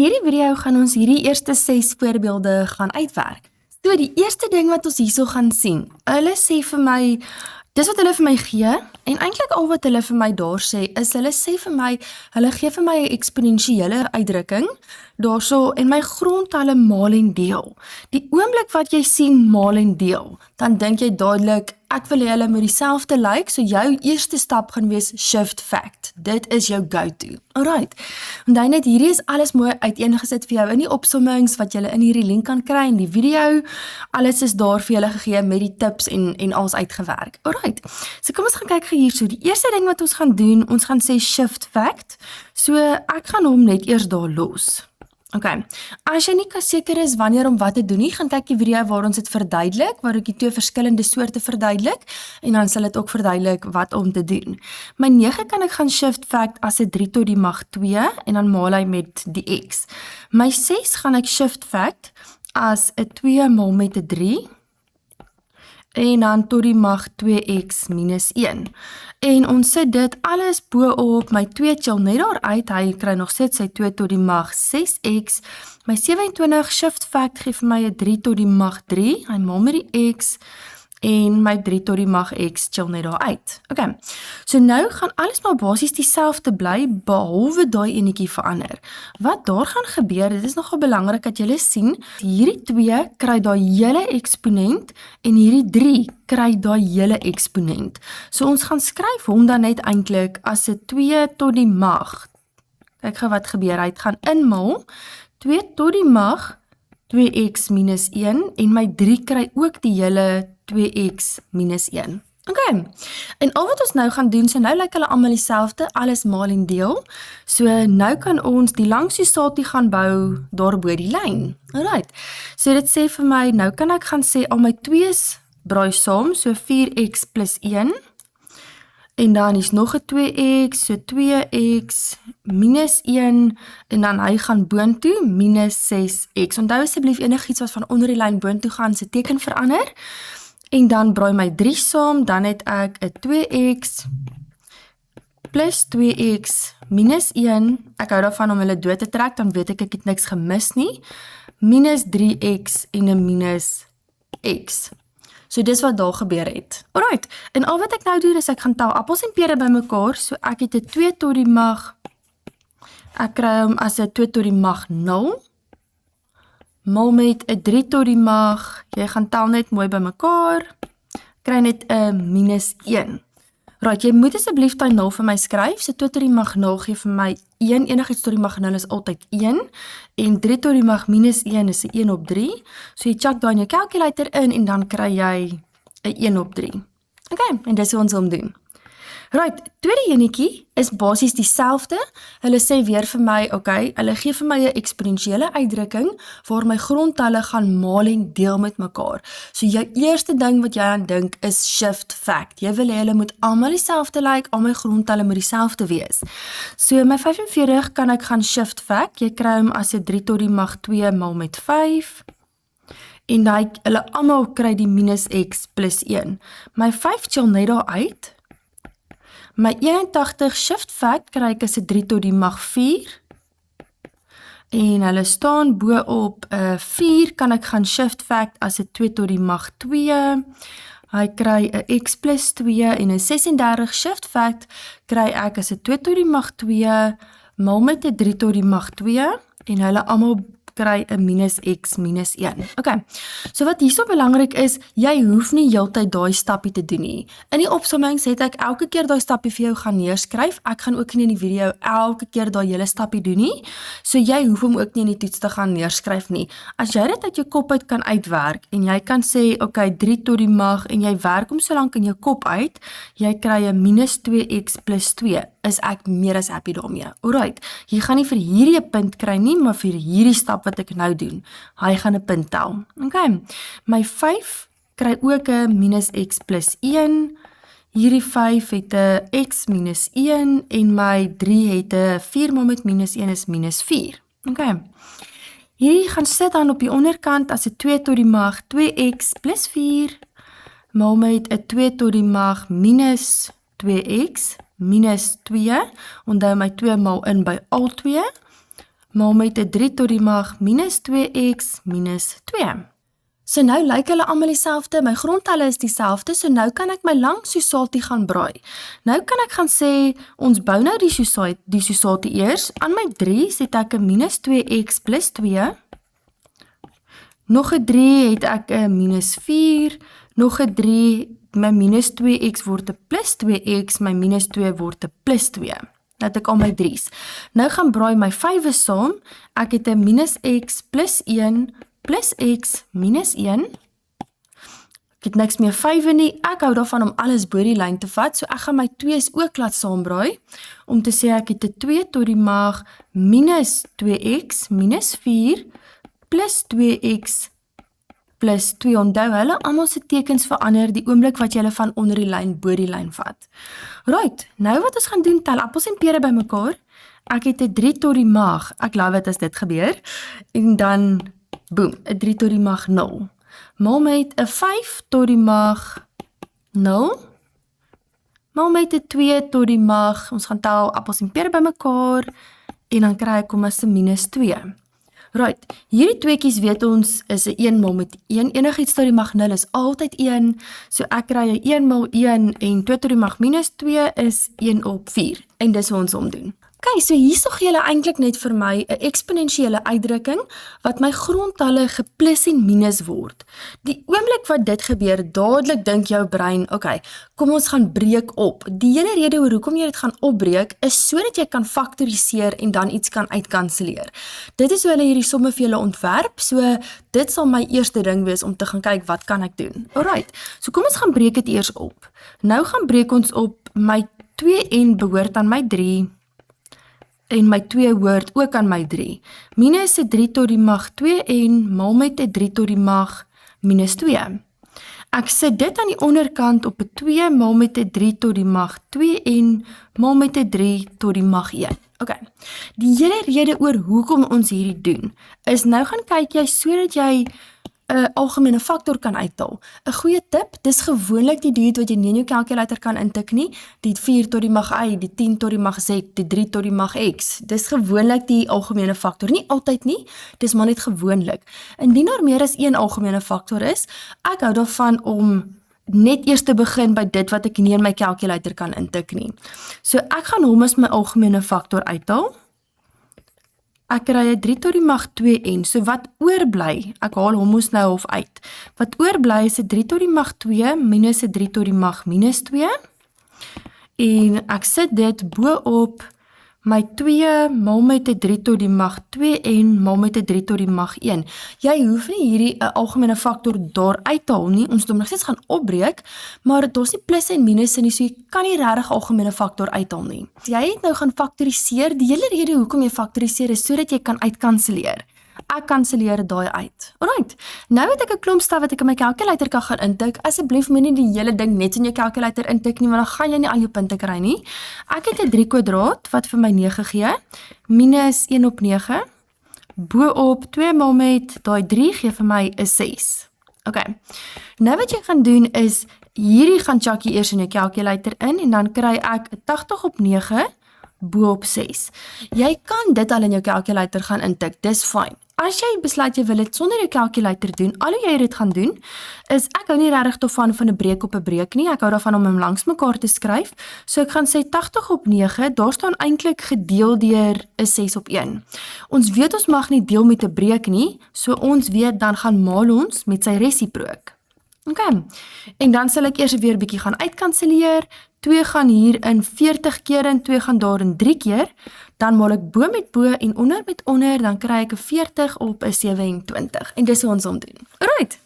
hierdie video gaan ons hierdie eerste 6 voorbeelde gaan uitwerk. So die eerste ding wat ons hierso gaan sien, hulle sê vir my, dis wat hulle vir my gee, en eintlik al wat hulle vir my daar sê, is hulle sê vir my, hulle gee vir my 'n eksponensiële uitdrukking, daarso en my grondtalle maal en deel. Die oomblik wat jy sien maal en deel, dan dink jy dadelik, ek wil hê hulle moet dieselfde lyk, so jou eerste stap gaan wees shift fact. Dit is jou go-to. Alright. Onthou net, hierdie is alles mooi uiteengesit vir jou in die opsommings wat jy in hierdie link kan kry in die video. Alles is daar vir julle gegee met die tips en alles uitgewerk. Alright. So kom ons gaan kyk hier so. Die eerste ding wat ons gaan doen, ons gaan sê shift fact. So ek gaan hom net eers daar los. Ok, as jy nie seker is wanneer om wat te doen nie, gaan kyk die video waar ons dit verduidelik, waar ek die 2 verskillende soorte verduidelik, en dan sal dit ook verduidelik wat om te doen. My 9 kan ek gaan shift fact as 'n 3 tot die mag 2, en dan maal hy met die x. My 6 gaan ek shift fact as 'n 2 maal met 'n 3, en dan tot die mag 2x minus 1. En ons sit dit alles bo op, my 2 chill net daar uit, hy kry nog steeds sy 2 tot die mag 6x, my 27 shift fact gee vir my 'n 3 tot die mag 3, hy maal met die x, en my 3 tot die mag x chill net daar uit. Ok, so nou gaan alles maar basies dieselfde bly, behalwe daai enetjie verander. Wat daar gaan gebeur, dit is nogal belangrik dat julle sien, hierdie 2 kry daai hele eksponent, en hierdie 3 kry daai hele eksponent. So ons gaan skryf hom dan net eintlik as 'n 2 tot die mag. Kyk gou wat gebeur, hy gaan inmaal, 2 tot die mag 2x minus 1, en my 3 kry ook die hele 2x minus 1. Ok, en al wat ons nou gaan doen, so nou lyk hulle almal dieselfde, alles maal en deel, so nou kan ons die langsosiatie gaan bou daar bo die lyn. Alright, so dit sê vir my, nou kan ek gaan sê, al my 2's braai saam, so 4x plus 1, en dan is nog 'n 2x, so 2x minus 1, en dan hy gaan boontoe, minus 6x. Onthou asseblief enigiets wat van onder die lyn boontoe gaan, se teken verander, en dan braai my 3 saam, dan het ek 'n 2x plus 2x minus 1, ek hou daarvan om hulle dood te trek, dan weet ek het niks gemis nie, minus 3x en 'n minus x. So dis wat daar gebeur het. Alright, en al wat ek nou doen is ek gaan tel appels en pere bymekaar, so ek het 'n 2 tot die mag, ek kry hom as 'n 2 tot die mag 0, maal met 'n 3 tot die mag, jy gaan tel net mooi bymekaar, kry net 'n minus 1. Right, jy moet asseblief daai 0 vir my skryf, so 2 tot die mag 0 gee vir my 1, enigiets tot die mag 0 is altyd 1, en 3 tot die mag minus 1 is 'n 1 op 3, so jy check daai in jou calculator in, en dan kry jy 'n 1 op 3. Ok, en dis hoe ons hom doen. Right, tweede enetjie is basies dieselfde, hulle sê weer vir my, ok, hulle gee vir my 'n eksponensiële uitdrukking, waar my grondtalle gaan maal en deel met mekaar. So jou eerste ding wat jy aan dink is shift fact, jy wil hê hulle moet almal dieselfde lyk, al my grondtalle moet dieselfde wees. So my 45 kan ek gaan shift fact, jy kry hom as 'n 3 tot die mag 2 maal met 5, en hulle almal kry die minus x plus 1. My 5 chill net daar uit, my 81 shift fact kry ek as 'n 3 tot die mag 4, en hulle staan bo op 4 kan ek gaan shift fact as 'n 2 tot die mag 2, hy kry 'n x plus 2, en 'n 36 shift fact kry ek as 'n 2 tot die mag 2, maal met 'n 3 tot die mag 2, en hulle almal kry 'n minus x minus 1. Ok, so wat hierso belangrik is, jy hoef nie heeltyd daai stappie te doen nie. In die opsommings het ek elke keer daai stappie vir jou gaan neerskryf, ek gaan ook nie in die video elke keer daai hele stappie doen nie, so jy hoef hom ook nie in die toets te gaan neerskryf nie. As jy dit uit jou kop uit kan uitwerk, en jy kan sê, ok, 3 tot die mag, en jy werk hom so lank in jou kop uit, jy kry 'n minus 2x plus 2, is ek meer as happy daarmee. Alright, jy gaan nie vir hierdie 'n punt kry nie, maar vir hierdie stap wat ek nou doen, hy gaan 'n punt tel. Ok, my 5 kry ook 'n minus x plus 1, hierdie 5 het 'n x minus 1, en my 3 het 'n 4 maal met minus 1 is minus 4. Ok, hierdie gaan sit dan op die onderkant as 'n 2 tot die mag 2x plus 4, maal met 'n 2 tot die mag minus 2x minus 2, onthou my 2 maal in by al 2, maal met 'n 3 tot die mag minus 2x minus 2. So nou lyk hulle almal dieselfde, my grondtalle is dieselfde, so nou kan ek my lang Susati gaan braai. Nou kan ek gaan sê, ons bou nou die Susati eers. Aan my 3 sit ek 'n minus 2x plus 2. Nog 'n 3 het ek 'n minus 4. Nog 'n 3, my minus 2x word 'n plus 2x, my minus 2 word 'n plus 2. Nou het ek al my 3's. Nou gaan braai my 5 saam. Ek het 'n minus x plus 1 plus x minus 1. Ek het niks meer 5 nie. Ek hou daarvan om alles bo die lyn te vat, so ek gaan my 2's ook laat saambraai, om te sê ek het 'n 2 tot die mag minus 2x minus 4 plus 2x plus 2. Onthou, hulle almal se tekens verander die oomblik wat jy hulle van onder die lyn bo die lyn vat. Right, nou wat ons gaan doen, tel appels en pere bymekaar. Ek het 'n 3 tot die mag, ek love it as dit gebeur, en dan, boom, 'n 3 tot die mag 0. Maal met 'n 5 tot die mag 0, maal met 'n 2 tot die mag, ons gaan tel appels en pere bymekaar, en dan kry ek kom as 'n minus 2. Right, hierdie tweekies weet ons is 'n 1 maal met 1, enigiets tot die mag 0 is altyd 1, so ek kry 'n 1 maal 1 en 2 tot die mag minus 2 is 1 op 4, en dis hoe ons omdoen. Okay, so hierso gee hulle eintlik net vir my 'n eksponensiële uitdrukking wat my grondtalle geplus en minus word. Die oomblik wat dit gebeur, dadelik dink jou brein, okay, kom ons gaan breek op. Die hele rede hoekom jy dit gaan opbreek is sodat jy kan faktoriseer en dan iets kan uitkanselleer. Dit is hoe hulle hierdie somme vir julle ontwerp, so dit sal my eerste ding wees om te gaan kyk wat kan ek doen. Alright, so kom ons gaan breek dit eers op. Nou gaan breek ons op my 2n behoort aan my 3, en my 2 hoort ook aan my 3. Minus 'n 3 tot die mag 2n maal met 'n 3 tot die mag minus 2. Ek sit dit aan die onderkant op 'n 2 maal met 'n 3 tot die mag 2n maal met 'n 3 tot die mag 1. Okay. Die hele rede oor hoekom ons hierdie doen, is nou gaan kyk jy sodat jy 'n algemene faktor kan uithaal. 'n Goeie tip, dis gewoonlik die dit wat jy nie in jou calculator kan intik nie, die 4 tot die mag y, die 10 tot die mag z, die 3 tot die mag x. Dis gewoonlik die algemene faktor, nie altyd nie, dis maar net gewoonlik. Indien daar meer as een algemene faktor is, ek hou daarvan om net eers te begin by dit wat ek nie in my calculator kan intik nie. So ek gaan hom as my algemene faktor uithaal. Ek kry 'n 3 tot die mag 2n, so wat oorbly, ek haal hom ons nou half uit. Wat oorbly is 'n 3 tot die mag 2 minus 'n 3 tot die mag minus 2. En ek sit dit bo op my 2 maal met 'n 3 tot die mag 2n maal met 'n 3 tot die mag 1. Jy hoef nie hierdie 'n algemene faktor daar uit te haal nie, ons moet hom nog steeds gaan opbreek, maar daar's nie plus en minus in nie, so jy kan nie regtig algemene faktor uithaal nie. As jy het nou gaan faktoriseer, die hele rede hoekom jy faktoriseer is sodat jy kan uitkanselleer. Ek kanselleer daai uit. Alright, nou het ek 'n klomp staf wat ek in my calculator kan gaan intik. Asseblief moenie die hele ding net in jou calculator intik nie, want dan gaan jy nie al jou punte kry nie. Ek het 'n 3 kwadraat wat vir my 9 gee, minus 1 op 9, bo op 2 maal met daai 3 gee vir my 'n 6. Okay, nou wat jy gaan doen is, hierdie gaan chakkie eers in jou calculator in, en dan kry ek 80 op 9, bo op 6. Jy kan dit al in jou calculator gaan intik, dis fyn. As jy besluit jy wil dit sonder jou calculator doen, al hoe jy dit gaan doen, is ek hou nie regtig daarvan van 'n breek op 'n breek nie, ek hou daarvan om hom langs mekaar te skryf, so ek gaan sê 80 op 9, daar staan eintlik gedeel deur 'n 6 op 1. Ons weet ons mag nie deel met 'n breek nie, so ons weet dan gaan maal ons met sy resiprook. Okay, en dan sal ek eers weer bietjie gaan uitkanselleer, 2 gaan hier in 40 keer en 2 gaan daar in 3 keer, dan maal ek bo met bo en onder met onder, dan kry ek 'n 40 op 'n 27, en dis hoe ons hom doen. Alright,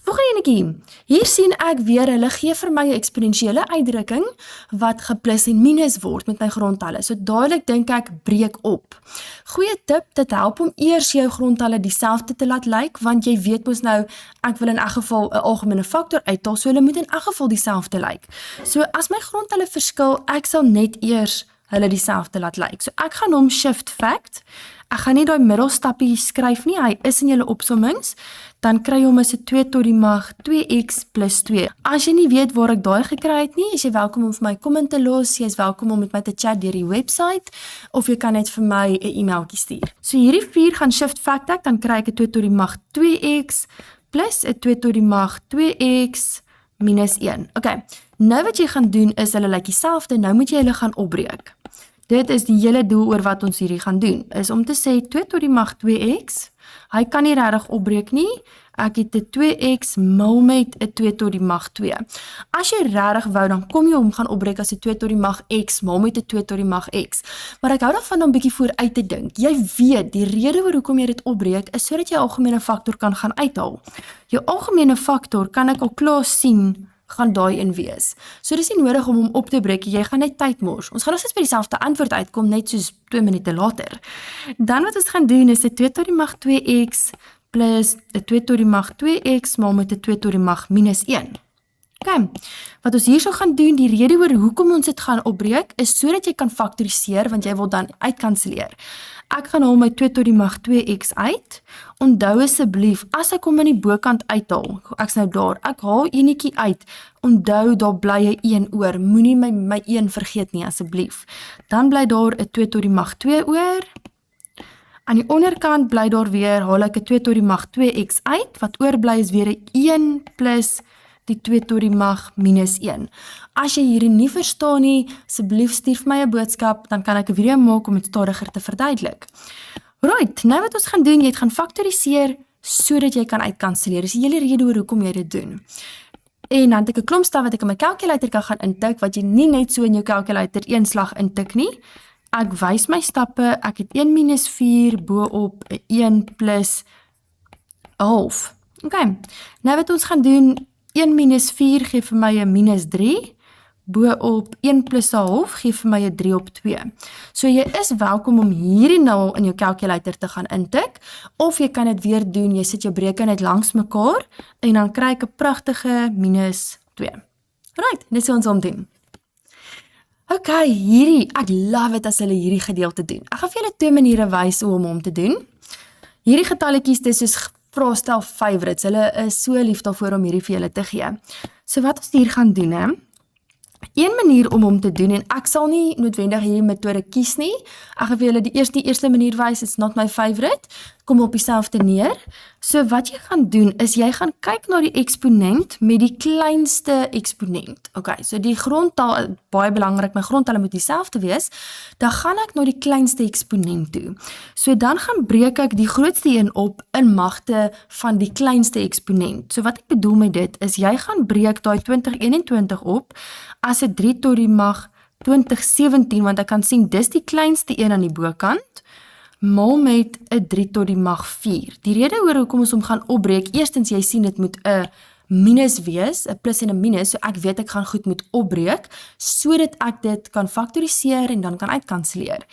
volgende enetjie, hier sien ek weer, hulle gee vir my 'n eksponensiële uitdrukking, wat geplus en minus word met my grondtalle, so dadelik dink ek breek op. Goeie tip, dit help om eers jou grondtalle dieselfde te laat lyk, want jy weet mos nou, ek wil in elk geval 'n algemene faktor uithaal, so hulle moet in elk geval dieselfde lyk. So as my grondtalle verskil, ek sal net eers hulle dieselfde laat lyk. So ek gaan hom shift fact, ek gaan nie daai middelstappie skryf nie, hy is in julle opsommings, dan kry jy hom as 'n 2 tot die mag 2x plus 2. As jy nie weet waar ek daai gekry het nie, is jy welkom om vir my comment te los, jy is welkom om met my te chat deur die website, of jy kan net vir my 'n e-mailtjie stuur. So hierdie 4 gaan shift fact ek, dan kry ek 'n 2 tot die mag 2x plus 'n 2 tot die mag 2x minus 1. Okay, nou wat jy gaan doen is, hulle lyk dieselfde, nou moet jy hulle gaan opbreek. Dit is die hele doel oor wat ons hierdie gaan doen, is om te sê 2 tot die mag 2x, hy kan nie regtig opbreek nie, ek het 'n 2x mul met 'n 2 tot die mag 2. As jy regtig wou, dan kom jy hom gaan opbreek as 'n 2 tot die mag x mul met 'n 2 tot die mag x. Maar ek hou daarvan om 'n bietjie vooruit te dink. Jy weet, die rede oor hoekom jy dit opbreek, is sodat jy 'n algemene faktor kan gaan uithaal. Jou algemene faktor kan ek al klaar sien, gaan daai in wees. So dis nie nodig om hom op te breek, jy gaan net tyd mors. Ons gaan nog steeds by dieselfde antwoord uitkom, net soos 2 minute later. Dan wat ons gaan doen is 'n 2 tot die mag 2x plus 'n 2 tot die mag 2x maal met 'n 2 tot die mag minus 1. Okay, wat ons hierso gaan doen, die rede oor hoekom ons dit gaan opbreek, is sodat jy kan faktoriseer, want jy wil dan uitkanselleer. Ek gaan haal my 2 tot die mag 2x uit. Onthou asseblief, as ek hom aan die bokant uithaal, ek's nou daar, ek haal enetjie uit, onthou daar bly 'n 1 oor, moenie my 1 vergeet nie asseblief. Dan bly daar 'n 2 tot die mag 2 oor. Aan die onderkant bly daar weer, haal ek 'n 2 tot die mag 2x uit, wat oorbly is weer 'n 1 plus die 2 tot die mag minus 1. As jy hierdie nie verstaan nie, asseblief stuur vir my 'n boodskap, dan kan ek 'n video maak om dit stadiger te verduidelik. Right, nou wat ons gaan doen, jy het gaan faktoriseer, sodat jy kan uitkanselleer. Dis die hele rede oor hoekom jy dit doen. En dan het ek 'n klomp staf wat ek in my kalkulator kan gaan intik, wat jy nie net so in jou kalkulator een slag intik nie. Ek wys my stappe, ek het 1 minus 4 bo op 'n 1 plus 'n half. Okay, nou wat ons gaan doen, 1 minus 4 gee vir my 'n minus 3, bo op 1 plus 'n half gee vir my 'n 3 op 2. So jy is welkom om hierdie nou in jou calculator te gaan intik, of jy kan dit weer doen, jy sit jou breuke net langs mekaar, en dan kry ek 'n pragtige minus 2. Right, dit is ons om doen. Okay, ek love it as hulle hierdie gedeelte doen. Ek gaan vir julle 2 maniere wys hoe om hom te doen. Hierdie getalletjies, dis soos vraestel favorites, hulle is so lief daarvoor om hierdie vir julle te gee. So wat ons hier gaan doen, een manier om hom te doen, en ek sal nie noodwendig hierdie metode kies nie, ek gaan vir julle die eerste manier wys, it's not my favorite, kom op dieselfde neer. So wat jy gaan doen, is jy gaan kyk na die eksponent met die kleinste eksponent. Okay, so die grondtal, baie belangrik, my grondtalle moet dieselfde wees, dan gaan ek na die kleinste eksponent toe. So dan gaan breek ek die grootste een op in magte van die kleinste eksponent. So wat ek bedoel met dit, is jy gaan breek daai 2021 op, as 'n 3 tot die mag 2017, want ek kan sien, dis die kleinste een aan die bokant, maal met 'n 3 tot die mag 4. Die rede oor hoekom ons hom gaan opbreek, eerstens jy sien dit moet 'n minus wees, 'n plus en 'n minus, so ek weet ek gaan goed moet opbreek, sodat ek dit kan faktoriseer en dan kan uitkanselleer.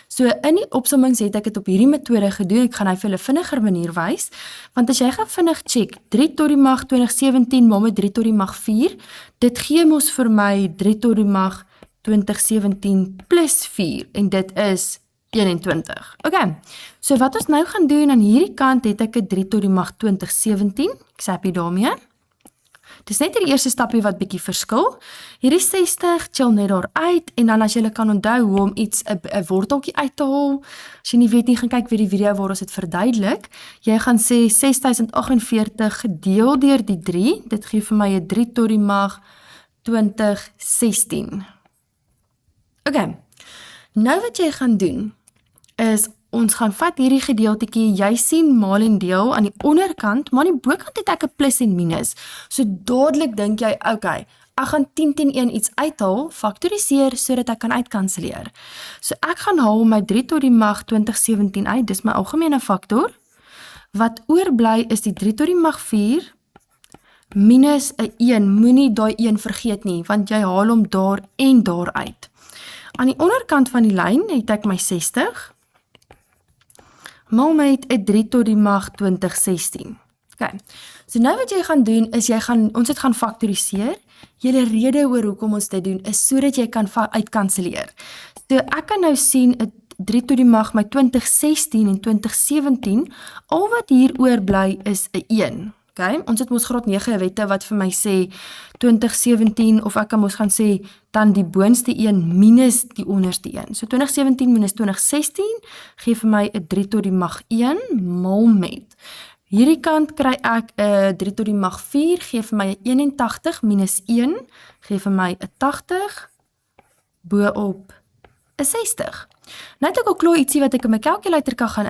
So in die opsommings het ek dit op hierdie metode gedoen, ek gaan nou vir julle vinniger manier wys, want as jy gaan vinnig check, 3 tot die mag 2017 maal met 3 tot die mag 4, dit gee mos vir my 3 tot die mag 2017 plus 4, en dit is 21. Okay, so wat ons nou gaan doen, aan hierdie kant het ek 'n 3 tot die mag 2017, ek sê happy daarmee. Dis net die eerste stapie wat bietjie verskil. Hierdie 60 chill net daar uit, en dan as jy kan onthou hoe om iets, 'n worteltjie uit te haal, as jy nie weet nie, gaan kyk weer die video waar ons dit verduidelik. Jy gaan sê 6048 gedeel deur die 3, dit gee vir my 'n 3 tot die mag 2016. Okay, nou wat jy gaan doen, is ons gaan vat hierdie gedeeltetjie, jy sien maal en deel aan die onderkant, maar aan die bokant het ek 'n plus en minus. So dadelik dink jy, okay, ek gaan 10 teen 1 iets uithaal, faktoriseer sodat ek kan uitkanselleer. So ek gaan haal my 3 tot die mag 2017 uit, dis my algemene faktor. Wat oorbly is die 3 tot die mag 4 minus 'n 1. Moenie daai 1 vergeet nie, want jy haal hom daar en daar uit. Aan die onderkant van die lyn het ek my 60 maal met 'n 3 tot die mag 2016. Okay. So nou wat jy gaan doen is ons het gaan faktoriseer. Julle rede oor hoekom ons dit doen is sodat jy kan uitkanselleer. So ek kan nou sien 'n 3 tot die mag my 2016 en 2017, al wat hier oorbly is 'n 1. Okay? Ons het mos graad 9 wette wat vir my sê 2017 of ek kan mos gaan sê dan die boonste 1 minus die onderste 1. So 2017 minus 2016 gee vir my 'n 3 tot die mag 1 mal met. Hierdie kant kry ek 'n 3 tot die mag 4 gee vir my 'n 81 minus 1 gee vir my 'n 80 bo-op 'n 60. Nou het ek al klaar ietsie wat ek in my calculator kan gaan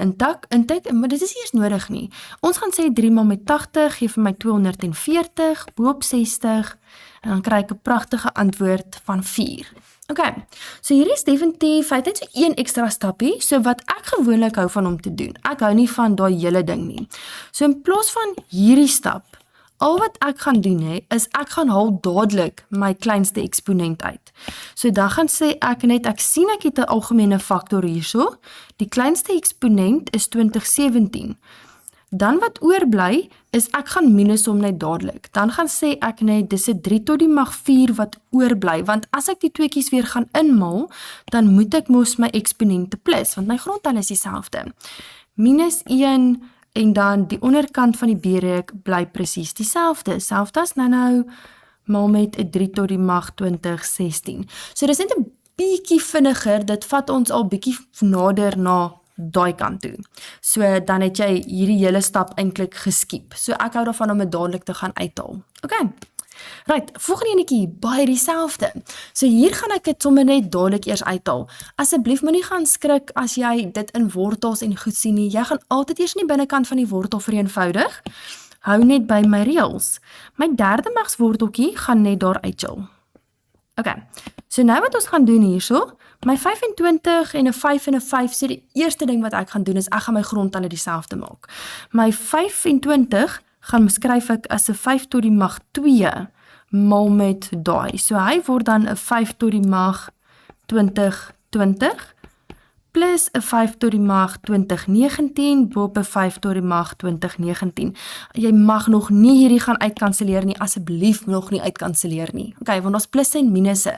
intik, maar dit is nie eers nodig nie. Ons gaan sê 3 maal met 80 gee vir my 240 bo-op 60 en dan kry ek 'n pragtige antwoord van 4. Okay, so hier is definitief, hy het so een ekstra stapie, so wat ek gewoonlik hou van om te doen. Ek hou nie van daai hele ding nie. So in plaas van hierdie stap, al wat ek gaan doen is ek gaan haal dadelik my kleinste eksponent uit. So dan gaan sê ek net, ek sien ek het 'n algemene faktor hierso. Die kleinste eksponent is 2017. Dan wat oorbly is ek gaan minus hom net dadelik. Dan gaan sê ek net dis 'n 3 tot die mag 4 wat oorbly, want as ek die tweeetjies weer gaan inmaal, dan moet ek mos my eksponente plus, want my grondtal is dieselfde. Minus 1 en dan die onderkant van die B-reek bly presies dieselfde. Selfs as nou maal met 'n 3 tot die mag 2016. So dis net 'n bietjie vinniger, dit vat ons al bietjie nader na daai kant toe. So dan het jy hierdie hele stap eintlik geskiep. So ek hou daarvan om dit dadelik te gaan uithaal. Okay. Right, volgende enetjie, baie dieselfde. So hier gaan ek dit sommer net dadelik eers uithaal. Asseblief moenie gaan skrik as jy dit in wortels en goed sien nie. Jy gaan altyd eers in die binnekant van die wortel vereenvoudig. Hou net by my reëls. My derde magsworteltjie gaan net daar uitjul. Okay, so nou wat ons gaan doen hierso, my 25 en 'n 5 en 'n 5, so die eerste ding wat ek gaan doen is ek gaan my grondtalle dieselfde maak. My 25 gaan skryf ek as 'n 5 tot die mag 2 mal met daai. So hy word dan 'n 5 tot die mag 2020 plus 'n 5 tot die mag 2019 boop 'n 5 tot die mag 2019. Jy mag nog nie hierdie gaan uitkanselleer nie, asseblief nog nie uitkanselleer nie. Okay, want ons plus en minusse.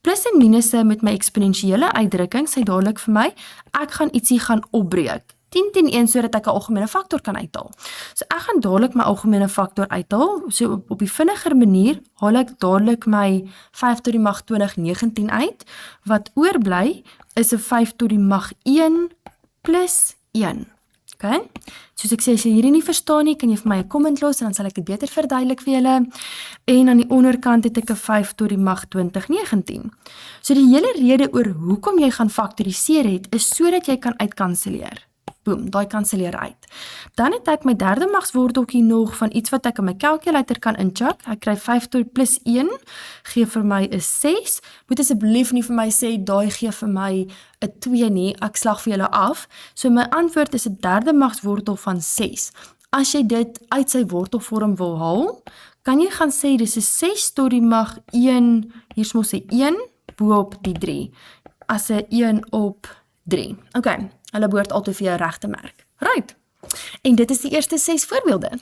Plus en minusse met my eksponensiële uitdrukking sê dadelik vir my, ek gaan ietsie gaan opbreek. 10 teen 1 sodat ek 'n algemene faktor kan uithaal. So ek gaan dadelik my algemene faktor uithaal. So op die vinniger manier haal ek dadelik my 5 tot die mag 2019 uit. Wat oorbly is 'n 5 tot die mag 1 plus 1. Okay? Soos ek sê, as jy hierdie nie verstaan nie, kan jy vir my 'n comment los en dan sal ek dit beter verduidelik vir julle. En aan die onderkant het ek 'n 5 tot die mag 2019. So die hele rede oor hoekom jy gaan faktoriseer het, is sodat jy kan uitkanselleer. Boom, daai kanselleer uit. Dan het ek my derde magsworteltjie nog van iets wat ek in my calculator kan incheck. Ek kry 5 tot plus 1, gee vir my 'n 6. Moet asseblief nie vir my sê, daai gee vir my 'n 2 nie, ek slag vir julle af. So my antwoord is 'n derde magswortel van 6. As jy dit uit sy wortelvorm wil haal, kan jy gaan sê, dis 'n 6 tot die mag 1, hier's mos 'n 1, bo-op die 3, as 'n 1 op 3. Okay. Hulle behoort altyd vir jou reg te merk. Right. En dit is die eerste 6 voorbeelde.